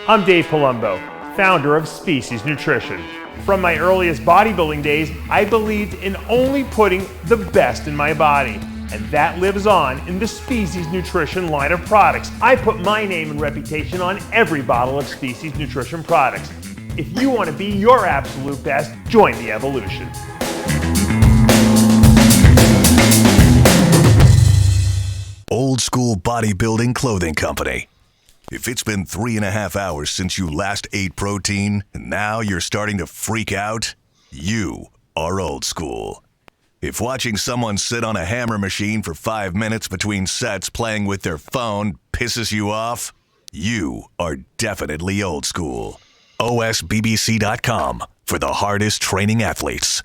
I'm Dave Palumbo, founder of Species Nutrition. From my earliest bodybuilding days, I believed in only putting the best in my body. And that lives on in the Species Nutrition line of products. I put my name and reputation on every bottle of Species Nutrition products. If you want to be your absolute best, join the evolution. Old School Bodybuilding Clothing Company. If it's been 3.5 hours since you last ate protein and now you're starting to freak out, you are old school. If watching someone sit on a hammer machine for 5 minutes between sets playing with their phone pisses you off, you are definitely old school. OSBBC.com for the hardest training athletes.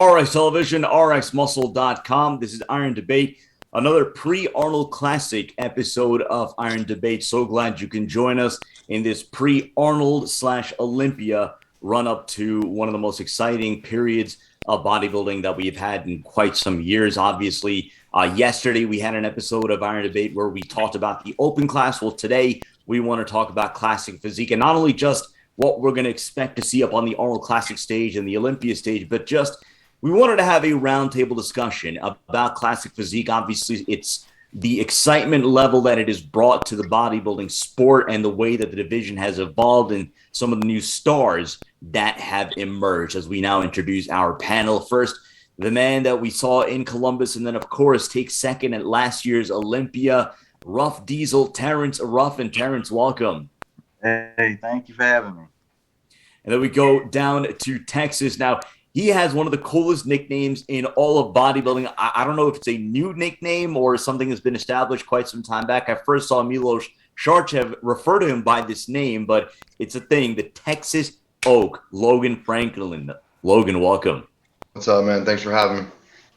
RX Television, RXMuscle.com. This is Iron Debate, another pre-Arnold Classic episode of Iron Debate. So glad you can join us in this pre-Arnold/Olympia run-up to one of the most exciting periods of bodybuilding that we've had in quite some years. Obviously, yesterday we had an episode of Iron Debate where we talked about the open class. Well, today we want to talk about classic physique, and not only just what we're going to expect to see up on the Arnold Classic stage and the Olympia stage, but just we wanted to have a roundtable discussion about classic physique. Obviously, it's the excitement level that it has brought to the bodybuilding sport and the way that the division has evolved and some of the new stars that have emerged as we now introduce our panel. First, the man that we saw in Columbus and then, of course, takes second at last year's Olympia, Rough Diesel, Terrence Ruffin. Terrence, welcome. Hey, thank you for having me. And then we go down to Texas. Now, he has one of the coolest nicknames in all of bodybuilding. I don't know if it's a new nickname or something that's been established quite some time back. I first saw Milos Sharchev refer to him by this name, but it's a thing. The Texas Oak, Logan Franklin. Logan, welcome. What's up, man? Thanks for having me.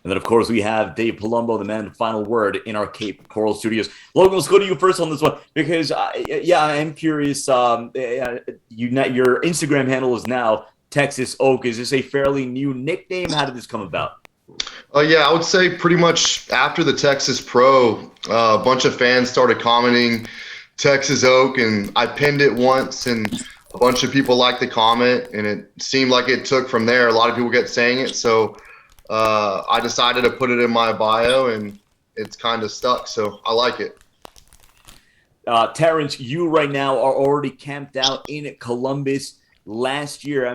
And then, of course, we have Dave Palumbo, the man, the final word in our Cape Coral studios. Logan, let's go to you first on this one because, I am curious. Your Instagram handle is now Texas Oak. Is this a fairly new nickname? How did this come about? Yeah, I would say pretty much after the Texas Pro, a bunch of fans started commenting Texas Oak, and I pinned it once, and a bunch of people liked the comment, and it seemed like it took from there. A lot of people get saying it, so I decided to put it in my bio, and it's kind of stuck, so I like it. Terrence, you right now are already camped out in Columbus. Last year,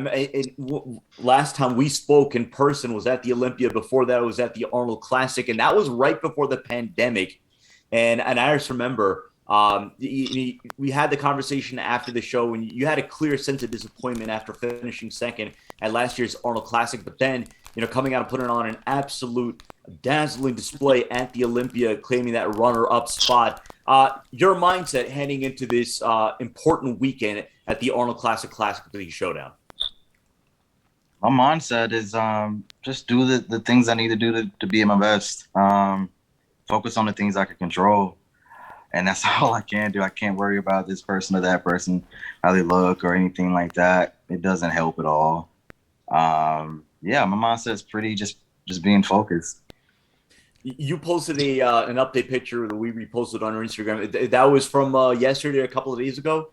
last time we spoke in person was at the Olympia. Before that, it was at the Arnold Classic, and that was right before the pandemic. And I just remember we had the conversation after the show, and you had a clear sense of disappointment after finishing second at last year's Arnold Classic. But then, coming out and putting on an absolute dazzling display at the Olympia, claiming that runner-up spot. Your mindset heading into this important weekend at the Arnold Classic Physique Showdown? My mindset is just do the things I need to do to be at my best. Focus on the things I can control. And that's all I can do. I can't worry about this person or that person, how they look or anything like that. It doesn't help at all. My mindset is pretty just being focused. You posted an update picture that we reposted on our Instagram. That was from yesterday or a couple of days ago?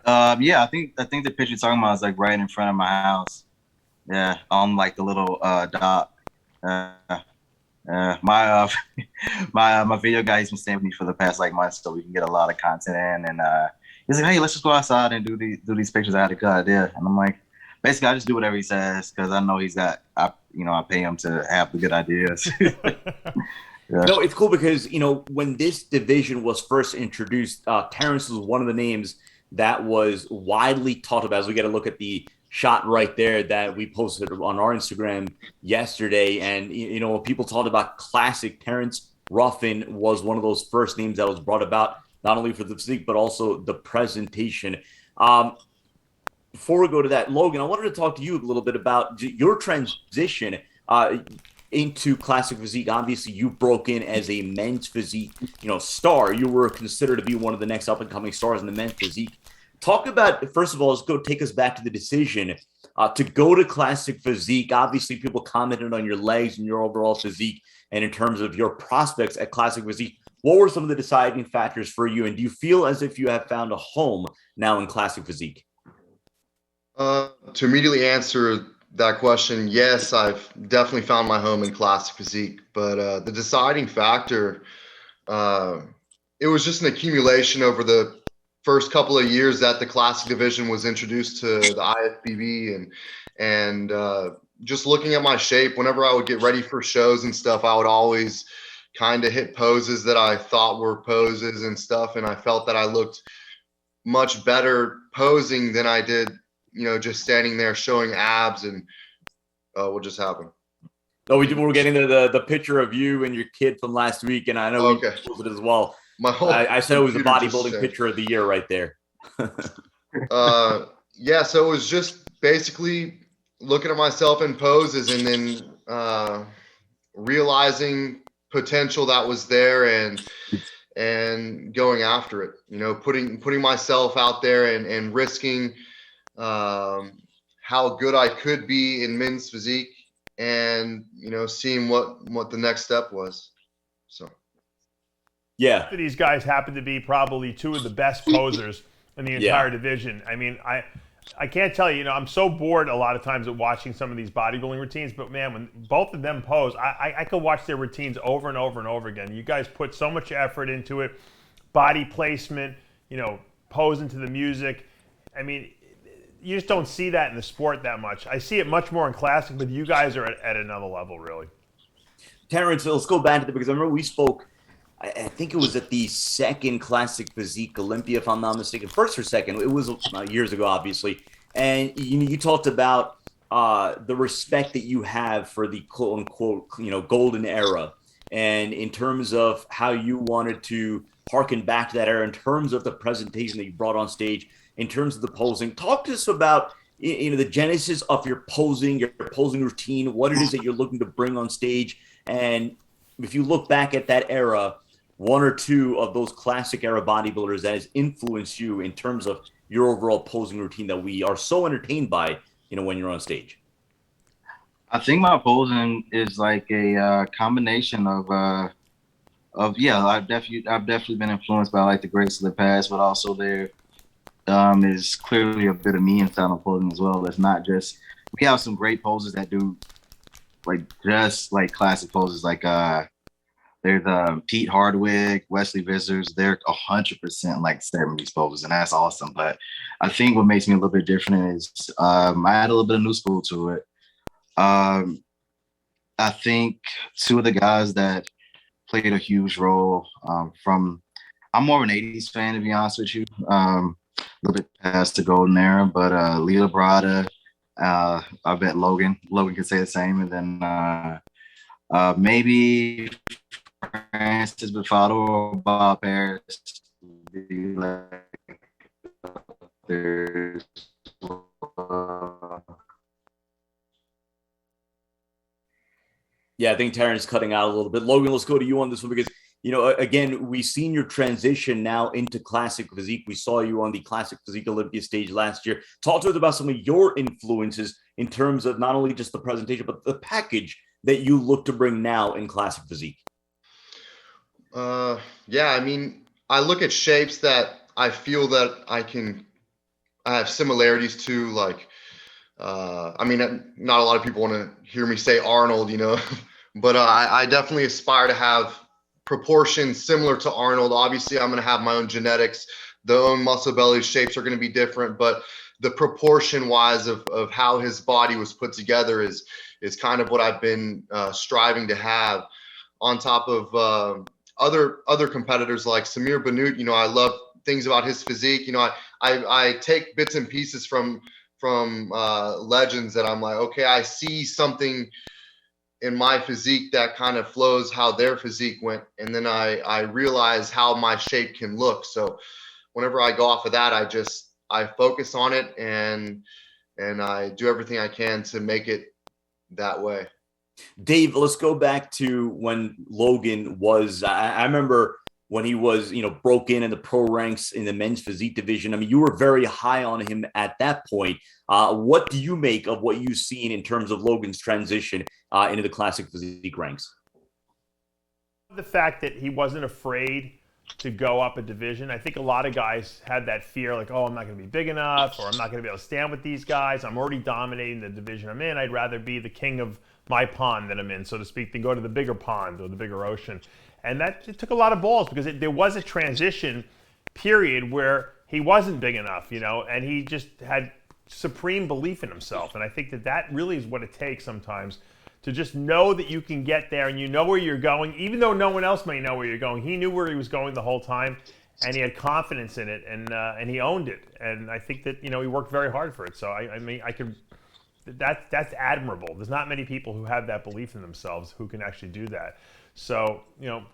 I think the picture you're talking about is like right in front of my house. Yeah, on like the little dock. My video guy, he's been staying with me for the past like months, so we can get a lot of content in. And he's like, "Hey, let's just go outside and do these pictures." I had a good idea, and I'm like, basically, I just do whatever he says because I know he's got. I pay him to have the good ideas. Yeah. No, it's cool because when this division was first introduced, Terrence was one of the names that was widely talked about. As we get a look at the shot right there that we posted on our Instagram yesterday, and when people talked about classic, Terrence Ruffin was one of those first names that was brought about, not only for the physique but also the presentation. Before we go to that, Logan, I wanted to talk to you a little bit about your transition into classic physique. Obviously, you broke in as a men's physique, star. You were considered to be one of the next up-and-coming stars in the men's physique Talk about, first of all, let's go take us back to the decision to go to Classic Physique. Obviously, people commented on your legs and your overall physique, and in terms of your prospects at Classic Physique. What were some of the deciding factors for you? And do you feel as if you have found a home now in Classic Physique? To immediately answer that question, yes, I've definitely found my home in Classic Physique. But the deciding factor, it was just an accumulation over the first couple of years that the Classic division was introduced to the IFBB, and just looking at my shape. Whenever I would get ready for shows and stuff, I would always kind of hit poses that I thought were poses and stuff, and I felt that I looked much better posing than I did, just standing there showing abs. And what just happened? Oh, we're getting the picture of you and your kid from last week, and I know we posted it as well. I said it was a bodybuilding picture of the year right there. Yeah, so it was just basically looking at myself in poses and then realizing potential that was there and going after it, putting myself out there and risking how good I could be in men's physique, and seeing what the next step was. So yeah, these guys happen to be probably two of the best posers in the entire division. I mean, I can't tell you, I'm so bored a lot of times at watching some of these bodybuilding routines, but man, when both of them pose, I could watch their routines over and over and over again. You guys put so much effort into it, body placement, posing to the music. I mean, you just don't see that in the sport that much. I see it much more in Classic, but you guys are at another level, really. Terrence, let's go back to because I remember we spoke, I think it was at the second Classic Physique Olympia, if I'm not mistaken, first or second. It was years ago, obviously. And you talked about the respect that you have for the quote unquote, golden era. And in terms of how you wanted to harken back to that era, in terms of the presentation that you brought on stage, in terms of the posing, talk to us about the genesis of your posing routine, what it is that you're looking to bring on stage. And if you look back at that era, one or two of those Classic era bodybuilders that has influenced you in terms of your overall posing routine that we are so entertained by, when you're on stage? I think my posing is like a combination of I've definitely been influenced by like the greats of the past, but also there is clearly a bit of me inside of posing as well. It's not just, we have some great poses that do like just like classic poses, like there's Pete Hardwick, Wesley Vissers. They're 100% like 70s poses, and that's awesome. But I think what makes me a little bit different is I add a little bit of new school to it. I think two of the guys that played a huge role I'm more of an 80s fan, to be honest with you. A little bit past the golden era, but Lila Brada, I bet Logan could say the same. And then maybe Francis Buffalo or Bob Harris. Yeah, I think Terrence is cutting out a little bit. Logan, let's go to you on this one because, again, we've seen your transition now into Classic Physique. We saw you on the Classic Physique Olympia stage last year. Talk to us about some of your influences in terms of not only just the presentation, but the package that you look to bring now in Classic Physique. Yeah, I mean, I look at shapes that I feel that I have similarities to, like, I mean, not a lot of people want to hear me say Arnold, but I definitely aspire to have proportions similar to Arnold. Obviously, I'm going to have my own genetics. The own muscle belly shapes are going to be different, but the proportion wise of how his body was put together is kind of what I've been striving to have. On top of other competitors like Samir Bannout, I love things about his physique. I take bits and pieces from legends that I'm like, okay, I see something in my physique that kind of flows how their physique went, and then I realize how my shape can look. So whenever I go off of that, I focus on it and I do everything I can to make it that way. Dave, let's go back to when Logan was, I remember when he was, broke in the pro ranks in the men's physique division. I mean, you were very high on him at that point. What do you make of what you've seen in terms of Logan's transition into the classic physique ranks? The fact that he wasn't afraid to go up a division. I think a lot of guys had that fear, like, oh, I'm not going to be big enough, or I'm not going to be able to stand with these guys. I'm already dominating the division I'm in. I'd rather be the king of my pond that I'm in, so to speak, than go to the bigger pond or the bigger ocean. And it took a lot of balls, because there was a transition period where he wasn't big enough, and he just had supreme belief in himself. And I think that really is what it takes sometimes, to just know that you can get there and you know where you're going, even though no one else may know where you're going. He knew where he was going the whole time, and he had confidence in it, and he owned it. And I think that, he worked very hard for it. So, that's admirable. There's not many people who have that belief in themselves who can actually do that. So,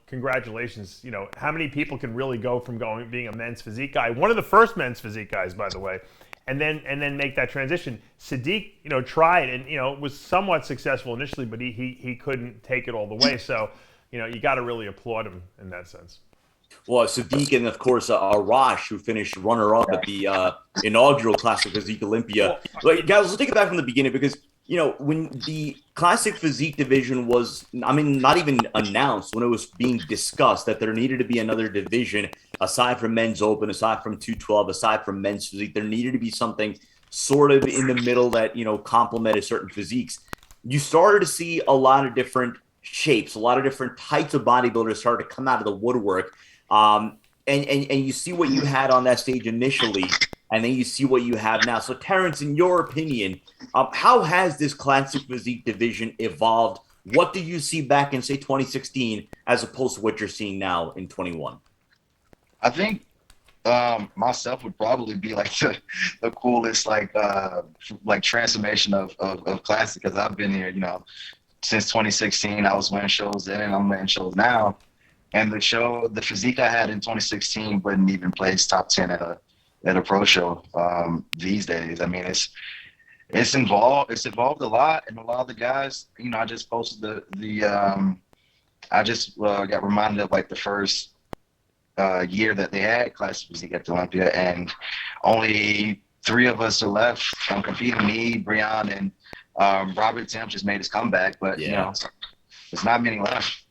congratulations. How many people can really go from being a men's physique guy, one of the first men's physique guys, by the way, and then make that transition? Sadiq, tried and, was somewhat successful initially, but he couldn't take it all the way. So, you got to really applaud him in that sense. Well, Sadiq and, of course, Arash, who finished runner-up at the inaugural Classic Physique Olympia. Guys, let's take it back from the beginning, because, when the Classic Physique division was, not even announced, when it was being discussed that there needed to be another division, aside from men's open, aside from 212, aside from men's physique, there needed to be something sort of in the middle that, complemented certain physiques. You started to see a lot of different shapes, a lot of different types of bodybuilders started to come out of the woodwork. And you see what you had on that stage initially, and then you see what you have now. So, Terrence, in your opinion, how has this Classic Physique division evolved? What do you see back in, say, 2016 as opposed to what you're seeing now in 21? I think myself would probably be like the coolest like transformation of Classic, because I've been here, since 2016. I was winning shows then, and I'm winning shows now. And the physique I had in 2016 wouldn't even place top 10 at a pro show these days. I mean, it's evolved a lot, and a lot of the guys, I just posted I just got reminded of like the first year that they had Classic Physique at the Olympia, and only 3 of us are left from competing. Me, Breon, and Robert Tim just made his comeback, but there's not many left.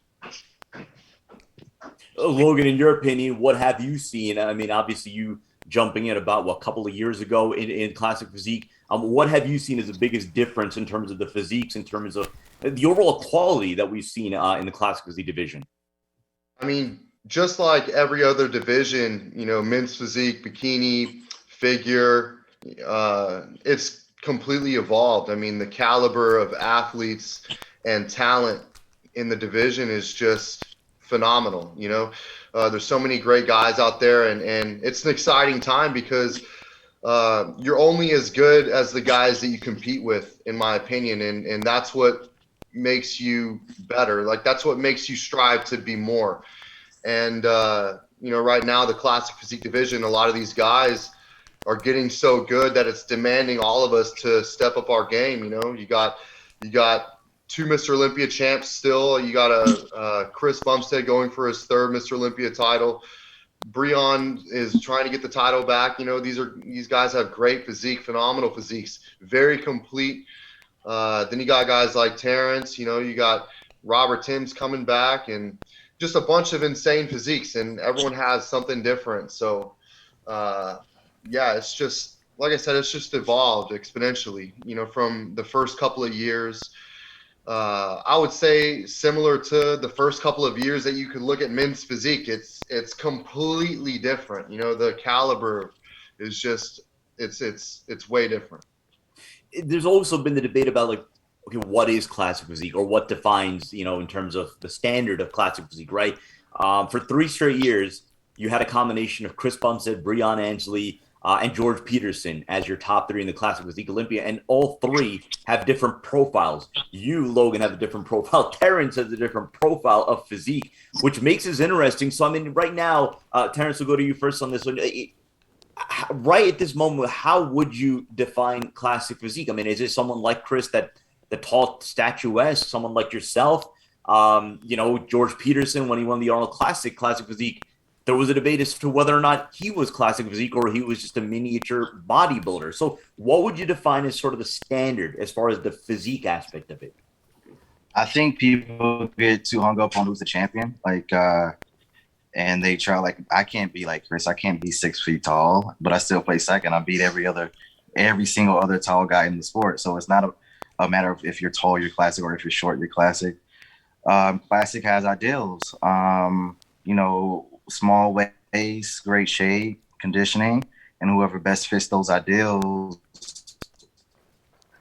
Logan, in your opinion, what have you seen? I mean, obviously you jumping in about a couple of years ago in Classic Physique. What have you seen as the biggest difference in terms of the physiques, in terms of the overall quality that we've seen in the Classic Physique division? I mean, just like every other division, men's physique, bikini, figure, it's completely evolved. I mean, the caliber of athletes and talent in the division is just phenomenal. There's so many great guys out there, and it's an exciting time, because you're only as good as the guys that you compete with, in my opinion, and that's what makes you better. Like, that's what makes you strive to be more. And right now, the Classic Physique division, a lot of these guys are getting so good that it's demanding all of us to step up our game. You got 2 Mr. Olympia champs still. You got a Chris Bumstead going for his 3rd Mr. Olympia title. Breon is trying to get the title back. These guys have great physique, phenomenal physiques, very complete. Then you got guys like Terrence. You got Robert Timms coming back, and just a bunch of insane physiques, and everyone has something different. So, it's just, like I said, it's just evolved exponentially, from the first couple of years. I would say similar to the first couple of years that you could look at men's physique. It's completely different. The caliber is just, it's way different. There's also been the debate about, like, okay, what is Classic Physique, or what defines, in terms of the standard of Classic Physique, right? For 3 straight years, you had a combination of Chris Bumstead, Breon Ansley, and George Peterson as your top 3 in the Classic Physique Olympia, and all 3 have different profiles. You, Logan, have a different profile. Terrence has a different profile of physique, which makes this interesting. So, I mean, right now, Terrence, we'll go to you first on this one. Right at this moment, how would you define Classic Physique? I mean, is it someone like Chris, the tall, statuesque, someone like yourself? George Peterson, when he won the Arnold Classic Physique, there was a debate as to whether or not he was classic physique or he was just a miniature bodybuilder. So what would you define as sort of the standard as far as the physique aspect of it? I think people get too hung up on who's the champion. And they try, I can't be like Chris. I can't be 6 feet tall, but I still play second. I beat every single other tall guy in the sport. So it's not a matter of if you're tall, you're classic, or if you're short, you're classic. Classic has ideals. Small waist, great shape, conditioning, and whoever best fits those ideals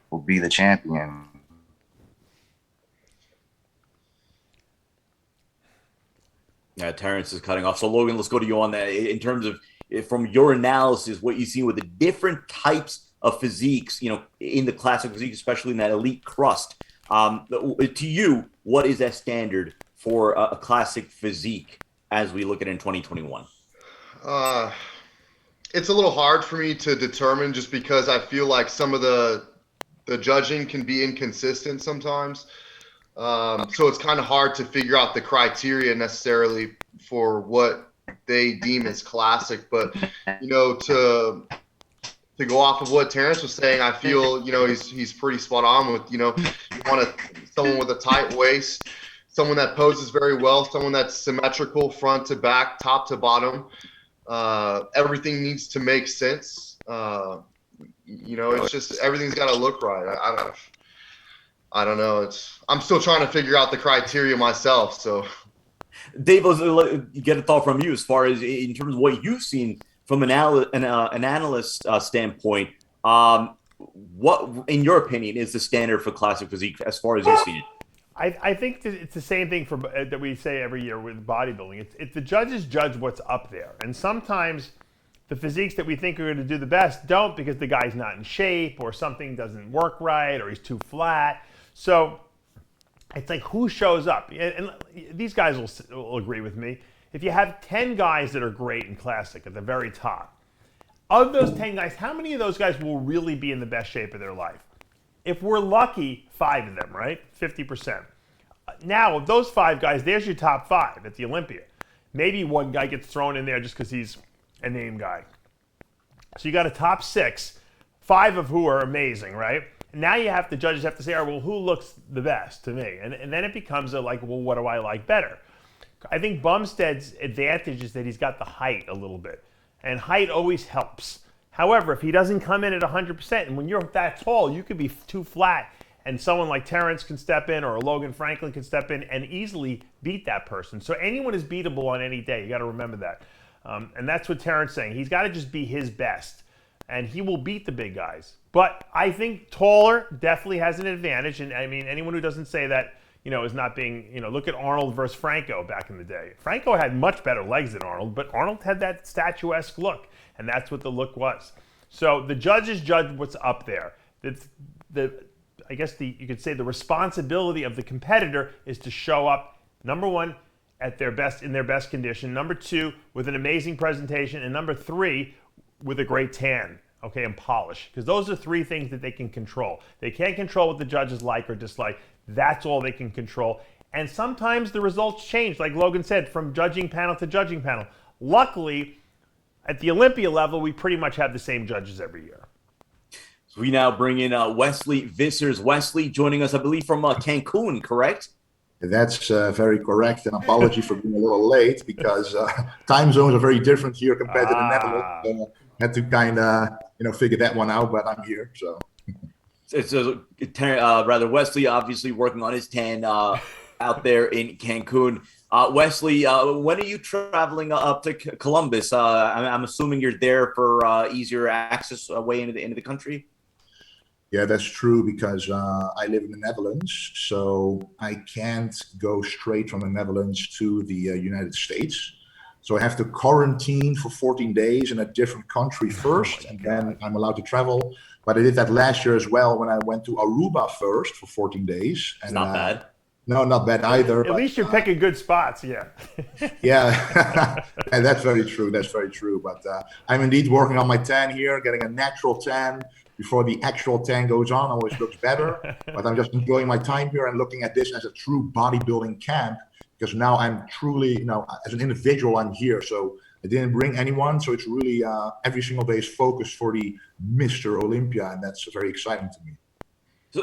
will be the champion. Yeah, Terrence is cutting off. So Logan, let's go to you on that. In terms of, from your analysis, what you've seen with the different types of physiques, in the classic physique, especially in that elite crust. To you, what is that standard for a classic physique as we look at it in 2021? It's a little hard for me to determine just because I feel like some of the judging can be inconsistent sometimes. So it's kind of hard to figure out the criteria necessarily for what they deem as classic. But, to go off of what Terrence was saying, I feel, he's pretty spot on with, you want someone with a tight waist, someone that poses very well, someone that's symmetrical front to back, top to bottom. Everything needs to make sense. It's just everything's got to look right. I don't know. I'm still trying to figure out the criteria myself. So, Dave, let's get a thought from you as far as in terms of what you've seen from an analyst standpoint. What, in your opinion, is the standard for classic physique as far as you've seen it? I think that it's the same thing that we say every year with bodybuilding. It's the judges judge what's up there, and sometimes the physiques that we think are going to do the best don't, because the guy's not in shape or something doesn't work right or he's too flat. So it's like who shows up. And these guys will agree with me. If you have 10 guys that are great in classic at the very top, of those 10 guys, how many of those guys will really be in the best shape of their life? If we're lucky, 5 of them, right? 50%. Now, of those 5 guys, there's your top 5 at the Olympia. Maybe one guy gets thrown in there just because he's a name guy. So you got a top 6, 5 of who are amazing, right? And now the judges have to say, all right, well, who looks the best to me? And then it becomes well, what do I like better? I think Bumstead's advantage is that he's got the height a little bit. And height always helps. However, if he doesn't come in at 100%, and when you're that tall, you could be too flat, and someone like Terrence can step in, or a Logan Franklin can step in and easily beat that person. So anyone is beatable on any day. You got to remember that. And that's what Terrence is saying. He's got to just be his best, and he will beat the big guys. But I think taller definitely has an advantage. And I mean, anyone who doesn't say that, is not being, look at Arnold versus Franco back in the day. Franco had much better legs than Arnold, but Arnold had that statuesque look, and that's what the look was. So the judges judge what's up there. It's I guess you could say the responsibility of the competitor is to show up, number 1, at their best, in their best condition, number 2, with an amazing presentation, and number 3, with a great tan, okay, and polish. Because those are 3 things that they can control. They can't control what the judges like or dislike. That's all they can control. And sometimes the results change, like Logan said, from judging panel to judging panel. Luckily, at the Olympia level, we pretty much have the same judges every year. So we now bring in Wesley Vissers. Wesley joining us, I believe, from Cancun, correct? That's very correct. And apology for being a little late, because time zones are very different here compared to the Netherlands. So I had to kind of, figure that one out, but I'm here, so. Rather, Wesley obviously working on his tan out there in Cancun. Wesley, when are you traveling up to Columbus? I'm assuming you're there for easier access way into the country. Yeah, that's true, because I live in the Netherlands, so I can't go straight from the Netherlands to the United States. So I have to quarantine for 14 days in a different country first, and then I'm allowed to travel. But I did that last year as well, when I went to Aruba first for 14 days. And, not bad. No, not bad either. At least you're picking good spots, yeah. Yeah, and that's very true. That's very true. But I'm indeed working on my tan here, getting a natural tan before the actual tan goes on. Always looks better. But I'm just enjoying my time here and looking at this as a true bodybuilding camp, because now I'm truly, as an individual, I'm here. So I didn't bring anyone. So it's really every single day is focused for the Mr. Olympia, and that's very exciting to me.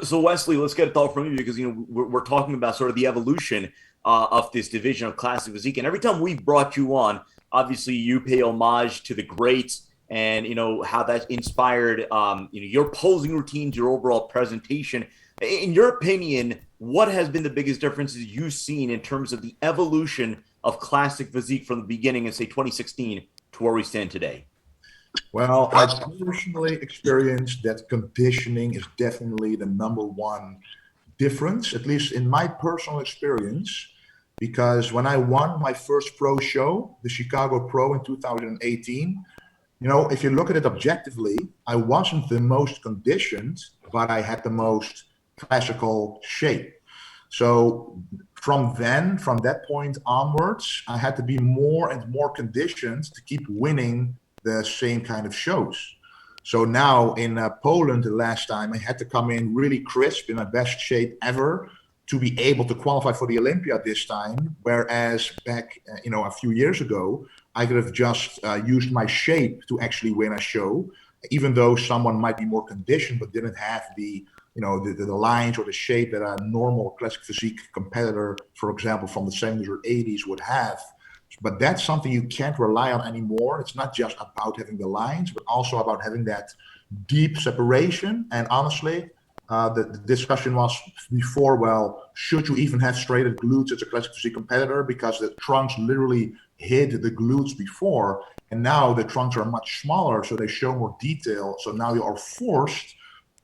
So Wesley, let's get a thought from you, because we're talking about sort of the evolution of this division of classic physique, and every time we brought you on, obviously you pay homage to the greats, and how that inspired your posing routines, your overall presentation. In your opinion, what has been the biggest differences you've seen in terms of the evolution of classic physique from the beginning in, say, 2016 to where we stand today? Well, I personally experienced that conditioning is definitely the number one difference, at least in my personal experience, because when I won my first pro show, the Chicago Pro in 2018, if you look at it objectively, I wasn't the most conditioned, but I had the most classical shape. So from that point onwards, I had to be more and more conditioned to keep winning the same kind of shows. So now in Poland, the last time, I had to come in really crisp in my best shape ever to be able to qualify for the Olympia this time. Whereas back, a few years ago, I could have just used my shape to actually win a show, even though someone might be more conditioned but didn't have the lines or the shape that a normal classic physique competitor, for example, from the 70s or 80s would have. But that's something you can't rely on anymore. It's not just about having the lines, but also about having that deep separation. And honestly, the discussion was before, well, should you even have straighted glutes as a classic physique competitor? Because the trunks literally hid the glutes before, and now the trunks are much smaller, so they show more detail. So now you are forced,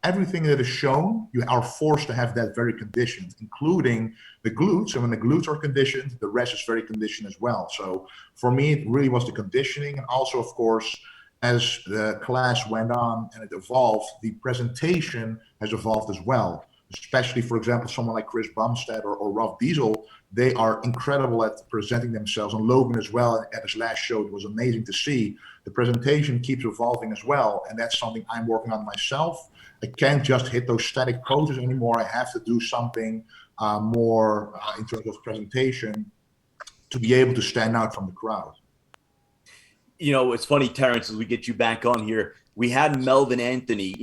everything that is shown, you are forced to have that very conditioned, including the glutes. And when the glutes are conditioned, the rest is very conditioned as well. So for me, it really was the conditioning. And also, of course, as the class went on and it evolved, the presentation has evolved as well. Especially, for example, someone like Chris Bumstead or Ralph Diesel, they are incredible at presenting themselves. And Logan as well, at his last show, it was amazing to see. The presentation keeps evolving as well. And that's something I'm working on myself. I can't just hit those static poses anymore. I have to do something more in terms of presentation to be able to stand out from the crowd. It's funny, Terrence, as we get you back on here, we had Melvin Anthony,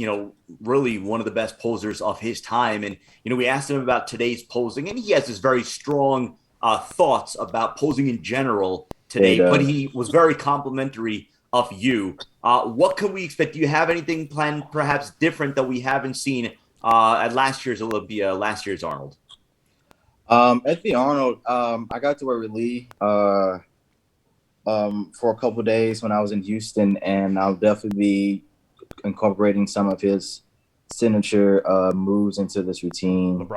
really one of the best posers of his time. And, we asked him about today's posing, and he has this very strong thoughts about posing in general today, but he was very complimentary of you. What can we expect? Do you have anything planned perhaps different that we haven't seen at last year's Olympia, last year's Arnold? At the Arnold, I got to work with Lee for a couple of days when I was in Houston, and I'll definitely be incorporating some of his signature moves into this routine,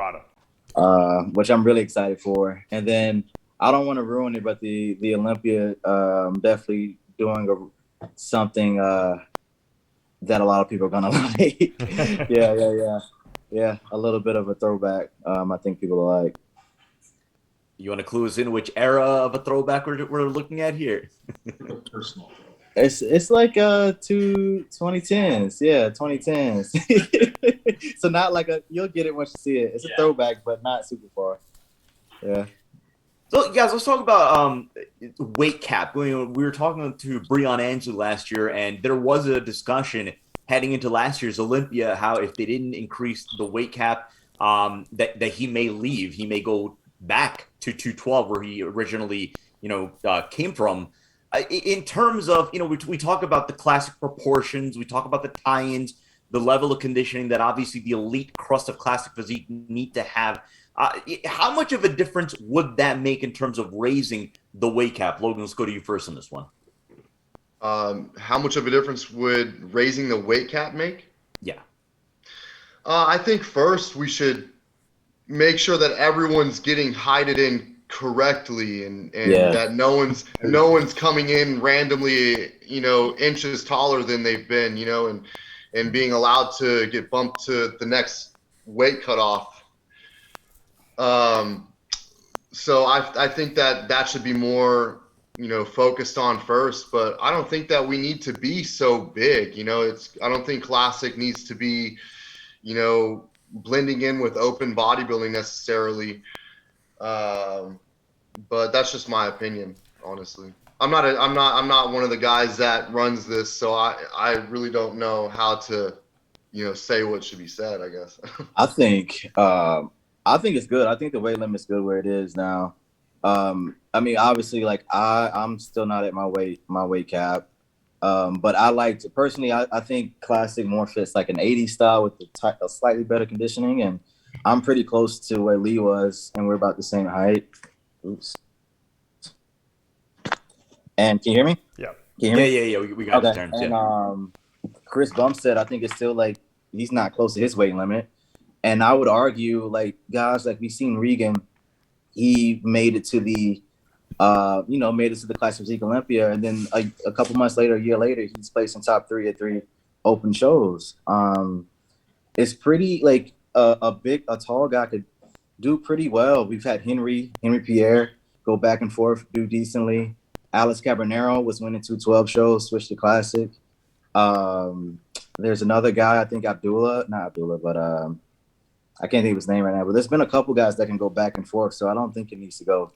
which I'm really excited for. And then I don't want to ruin it, but the Olympia, definitely doing something that a lot of people are gonna like. yeah, a little bit of a throwback. I think people will like. You want to clue us in which era of a throwback we're looking at here? Personal. It's like 2010s. Yeah, 2010s. So not like you'll get it once you see it. It's a throwback, but not super far. Yeah. So, guys, let's talk about weight cap. We were talking to Breon Ansley last year, and there was a discussion heading into last year's Olympia how if they didn't increase the weight cap, that he may leave. He may go back to 212 where he originally, came from. In terms of, we talk about the classic proportions, we talk about the tie-ins, the level of conditioning that obviously the elite crust of classic physique need to have. How much of a difference would that make in terms of raising the weight cap? Logan, let's go to you first on this one. How much of a difference would raising the weight cap make? Yeah. I think first we should make sure that everyone's getting heighted in correctly and that no one's coming in randomly, inches taller than they've been, and being allowed to get bumped to the next weight cutoff. So I think that should be more, focused on first, but I don't think that we need to be so big. I don't think classic needs to be, blending in with open bodybuilding necessarily. but that's just my opinion, honestly. I'm not one of the guys that runs this, so I really don't know how to, say what should be said, I guess. I think it's good. I think the weight limit's good where it is now. I mean, obviously, like I'm still not at my weight cap. But I like to personally, I think classic more fits like an 80s style with a slightly better conditioning. And I'm pretty close to where Lee was, and we're about the same height. Oops. And can you hear me? Yeah. Can you hear me? Yeah. We got the Terrence. And Chris Bumstead, I think it's still like he's not close to his weight limit. And I would argue, like, guys like we've seen Regan, he made it to the made it to the Class Physique Olympia, and then a couple months later, a year later, he's placed in top 3 at 3 open shows. It's pretty like a tall guy could do pretty well. We've had Henry Pierre go back and forth, do decently. Alex Cabernero was winning 212 shows, switched to classic. There's another guy, I think not Abdullah, but I can't think of his name right now. But there's been a couple guys that can go back and forth, so I don't think it needs to go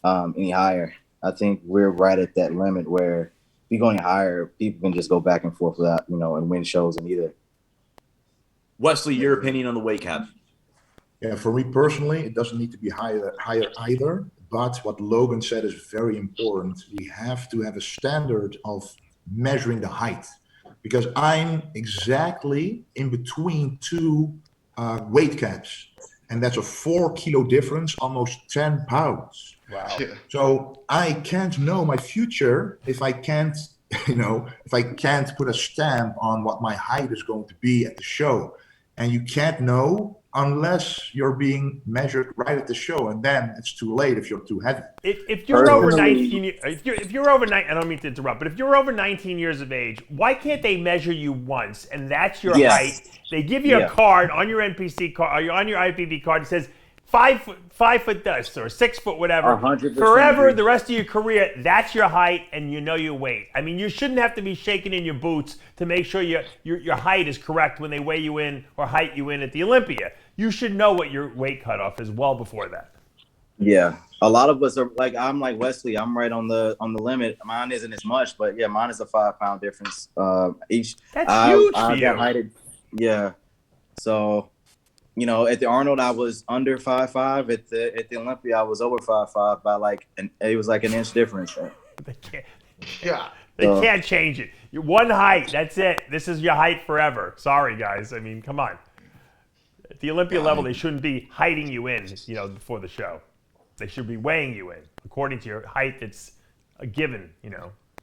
any higher. I think we're right at that limit where if we go any higher, people can just go back and forth without, and win shows in either. Wesley, your opinion on the weight cap? Yeah, for me personally, it doesn't need to be higher either. But what Logan said is very important. We have to have a standard of measuring the height, because I'm exactly in between two weight caps, and that's a 4 kilo difference, almost 10 pounds. Wow. Yeah. So I can't know my future if I can't, if I can't put a stamp on what my height is going to be at the show. And you can't know unless you're being measured right at the show, and then it's too late if you're too heavy. If you're over 19, if you're over 9, I don't mean to interrupt, but if you're over 19 years of age, why can't they measure you once and that's your height? They give you a card on your NPC card, or on your IFBB card that says 5 foot this or 6 foot whatever. 100% Forever, agree. the rest of your career, that's your height, and you know your weight. I mean, you shouldn't have to be shaking in your boots to make sure your height is correct when they weigh you in or height you in at the Olympia. You should know what your weight cutoff is well before that. Yeah, a lot of us are like, I'm like Wesley. I'm right on the limit. Mine isn't as much, but yeah, mine is a 5 pound difference each. That's huge for you. Got heighted, yeah. So, at the Arnold, I was under 5'5". At the Olympia, I was over 5'5" by it was like an inch difference. They can't. Yeah. They can't change it. You're one height. That's it. This is your height forever. Sorry, guys. I mean, come on. At the Olympia level, they shouldn't be heighting you in, before the show. They should be weighing you in according to your height. That's a given,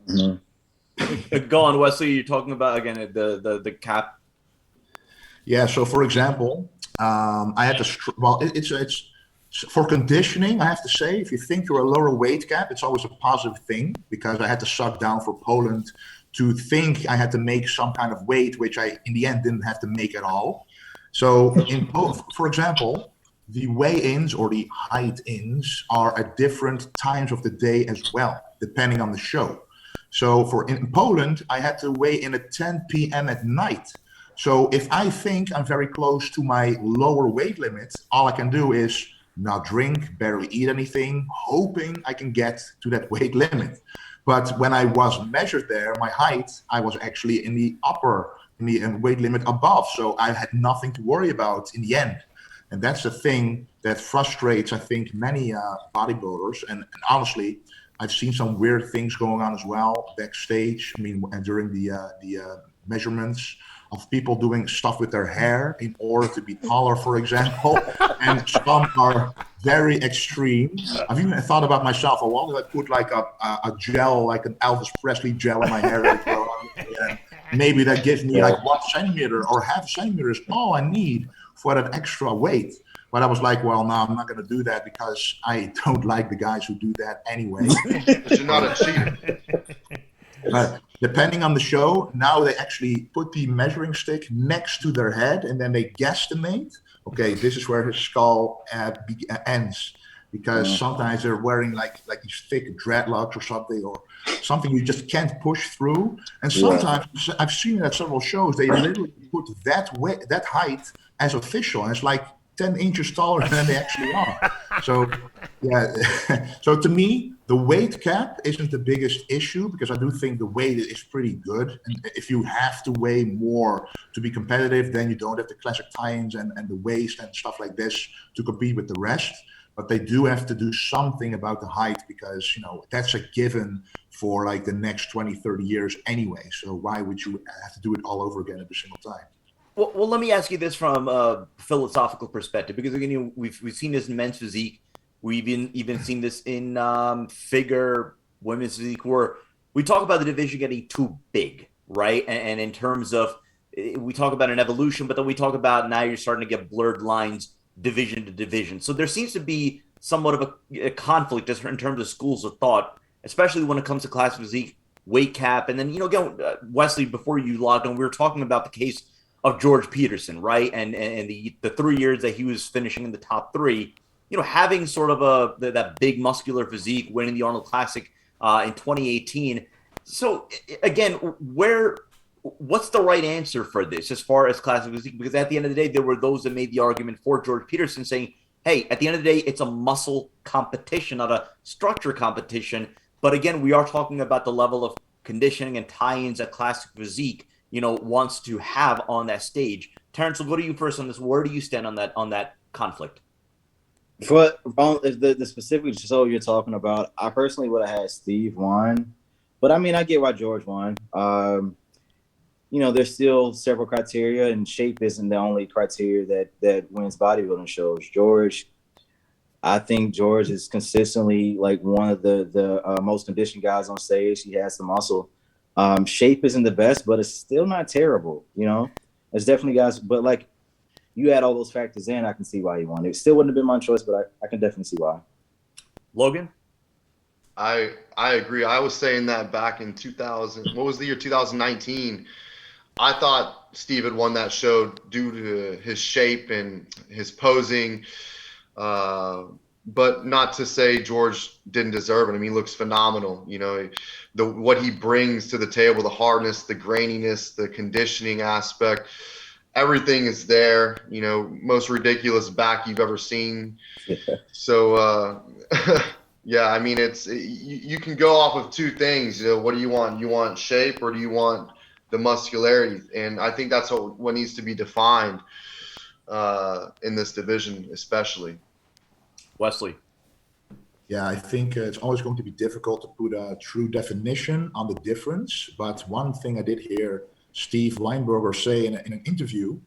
Mm-hmm. Go on, Wesley. You're talking about again the cap. Yeah. So, for example, I had to. It's for conditioning. I have to say, if you think you're a lower weight cap, it's always a positive thing, because I had to suck down for Poland to think I had to make some kind of weight, which I in the end didn't have to make at all. So, for example, the weigh-ins or the height-ins are at different times of the day as well, depending on the show. So in Poland, I had to weigh in at 10 p.m. at night. So if I think I'm very close to my lower weight limit, all I can do is not drink, barely eat anything, hoping I can get to that weight limit. But when I was measured there, my height, I was actually in the weight limit above. So I had nothing to worry about in the end. And that's the thing that frustrates, I think, many bodybuilders. And honestly, I've seen some weird things going on as well backstage. I mean, and during the measurements of people doing stuff with their hair in order to be taller, for example. And some are very extreme. I've even thought about myself, I wonder if I put like a gel, like an Elvis Presley gel in my hair. And maybe that gives me like 1 centimeter or half a centimeter is all I need for that extra weight. But I was like, well, no, I'm not going to do that, because I don't like the guys who do that anyway. But you're not a cheater. But depending on the show, now they actually put the measuring stick next to their head, and then they guesstimate, okay, this is where his skull ends. Because sometimes they're wearing like these thick dreadlocks or something you just can't push through. And sometimes I've seen it at several shows, they literally put that height as official, and it's like 10 inches taller than they actually are. So, yeah. So to me, the weight cap isn't the biggest issue because I do think the weight is pretty good. And if you have to weigh more to be competitive, then you don't have the classic tie-ins and the waist and stuff like this to compete with the rest. But they do have to do something about the height because, that's a given for like the next 20, 30 years anyway. So why would you have to do it all over again every single time? Well, let me ask you this from a philosophical perspective, because again, we've seen this in men's physique. We've even seen this in figure women's physique, where we talk about the division getting too big, right? And in terms of, we talk about an evolution, but then we talk about now you're starting to get blurred lines division to division. So there seems to be somewhat of a conflict just in terms of schools of thought, especially when it comes to class physique, weight cap, and then again, Wesley, before you logged on, we were talking about the case of George Peterson, right? And the 3 years that he was finishing in the top three, having sort of that big muscular physique, winning the Arnold Classic in 2018. So again, what's the right answer for this as far as classic physique? Because at the end of the day, there were those that made the argument for George Peterson saying, hey, at the end of the day, it's a muscle competition, not a structure competition. But again, we are talking about the level of conditioning and tie-ins that classic physique wants to have on that stage. Terrence, we'll go to you first on this. Where do you stand on that conflict? For the specific show you're talking about, I personally would have had Steve won, but I mean, I get why George won. There's still several criteria, and shape isn't the only criteria that wins bodybuilding shows. I think George is consistently like one of the most conditioned guys on stage. He has the muscle. Shape isn't the best, but it's still not terrible. It's definitely guys, but like you add all those factors in, I can see why he won. It still wouldn't have been my choice, but I can definitely see why. Logan? I agree. I was saying that back in 2000. What was the year? 2019. I thought Steve had won that show due to his shape and his posing. But not to say George didn't deserve it. I mean, he looks phenomenal. What he brings to the table, the hardness, the graininess, the conditioning aspect, everything is there. Most ridiculous back you've ever seen. So, yeah, I mean, you can go off of two things. What do you want? You want shape or do you want the muscularity? And I think that's what needs to be defined in this division, especially. Wesley? Yeah, I think it's always going to be difficult to put a true definition on the difference. But one thing I did hear Steve Lineberger say in an interview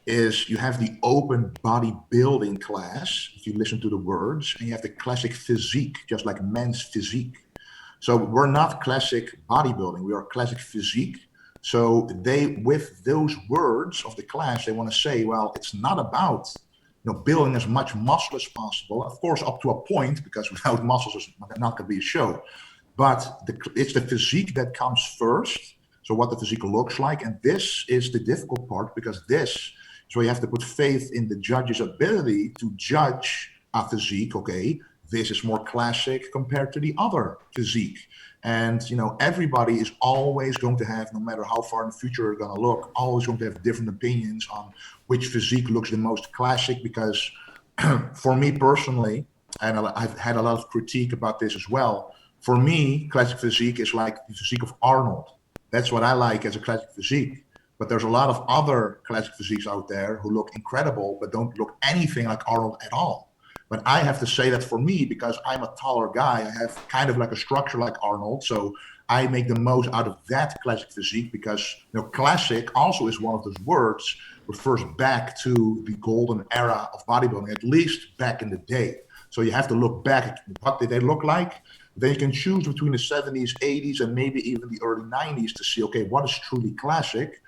is you have the open bodybuilding class, if you listen to the words, and you have the classic physique, just like men's physique. So we're not classic bodybuilding, we are classic physique. So with those words of the class, they want to say, well, it's not about building as much muscle as possible. Of course, up to a point, because without muscles, it's not going to be a show. But it's the physique that comes first. So what the physique looks like. And this is the difficult part, because this is where you have to put faith in the judge's ability to judge a physique. Okay, this is more classic compared to the other physique. And, everybody is always going to have, no matter how far in the future you're going to look, always going to have different opinions on which physique looks the most classic. Because for me personally, and I've had a lot of critique about this as well, for me, classic physique is like the physique of Arnold. That's what I like as a classic physique. But there's a lot of other classic physiques out there who look incredible, but don't look anything like Arnold at all. But I have to say that for me, because I'm a taller guy, I have kind of like a structure like Arnold. So I make the most out of that classic physique, because classic also is one of those words refers back to the golden era of bodybuilding, at least back in the day. So you have to look back at what did they look like. Then you can choose between the 70s, 80s, and maybe even the early 90s to see, okay, what is truly classic?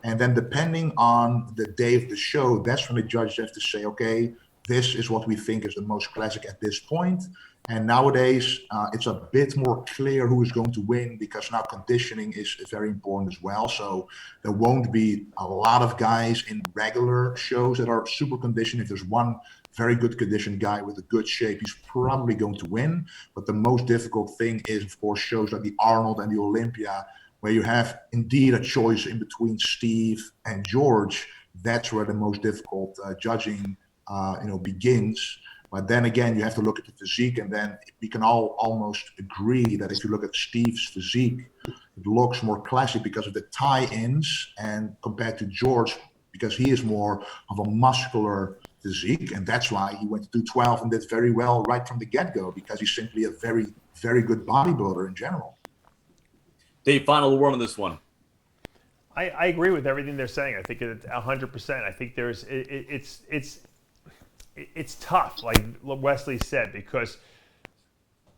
And then depending on the day of the show, that's when the judges have to say, okay, this is what we think is the most classic at this point. And nowadays, it's a bit more clear who is going to win, because now conditioning is very important as well. So there won't be a lot of guys in regular shows that are super conditioned. If there's one very good conditioned guy with a good shape, he's probably going to win. But the most difficult thing is, of course, shows like the Arnold and the Olympia, where you have indeed a choice in between Steve and George. That's where the most difficult judging begins. But then again, you have to look at the physique, and then we can all almost agree that if you look at Steve's physique, it looks more classic because of the tie-ins, and compared to George, because he is more of a muscular physique, and that's why he went to 212 and did very well right from the get-go, because he's simply a very, very good bodybuilder in general. Dave, final word on this one. I agree with everything they're saying. I think it's 100%. I think it's tough, like Wesley said, because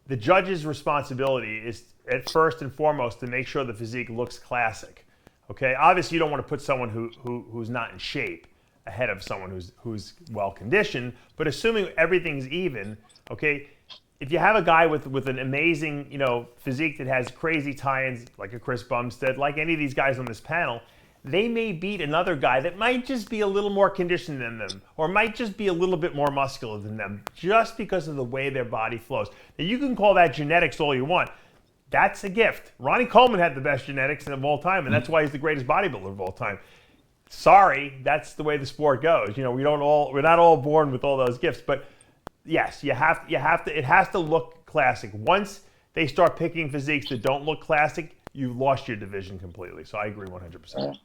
the judge's responsibility is at first and foremost to make sure the physique looks classic. Okay, obviously you don't want to put someone who's not in shape ahead of someone who's well conditioned, but assuming everything's even, okay, if you have a guy with an amazing, physique that has crazy tie-ins like a Chris Bumstead, like any of these guys on this panel, they may beat another guy that might just be a little more conditioned than them, or might just be a little bit more muscular than them, just because of the way their body flows. Now, you can call that genetics all you want. That's a gift. Ronnie Coleman had the best genetics of all time, and that's why he's the greatest bodybuilder of all time. Sorry, that's the way the sport goes. We're not all born with all those gifts, but yes, it has to look classic. Once they start picking physiques that don't look classic, you've lost your division completely. So I agree 100%.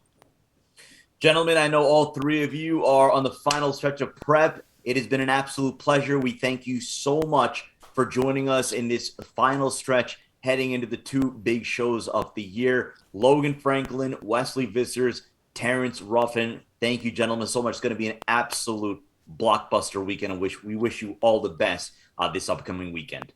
Gentlemen, I know all three of you are on the final stretch of prep. It has been an absolute pleasure. We thank you so much for joining us in this final stretch heading into the two big shows of the year. Logan Franklin, Wesley Vissers, Terrence Ruffin. Thank you, gentlemen, so much. It's going to be an absolute blockbuster weekend, and we wish you all the best this upcoming weekend.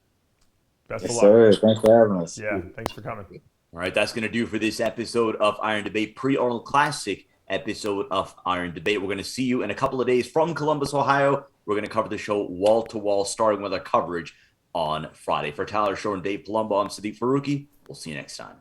Best of luck. Sir. Thanks for having us. Yeah, thanks for coming. All right, that's going to do for this episode of Iron Debate, pre-Arnold Classic episode of Iron Debate. We're going to see you in a couple of days from Columbus, Ohio. We're going to cover the show wall to wall, starting with our coverage on Friday. For Tyler Shore and Dave Palumbo, I'm Sadiq Faruqi. We'll see you next time.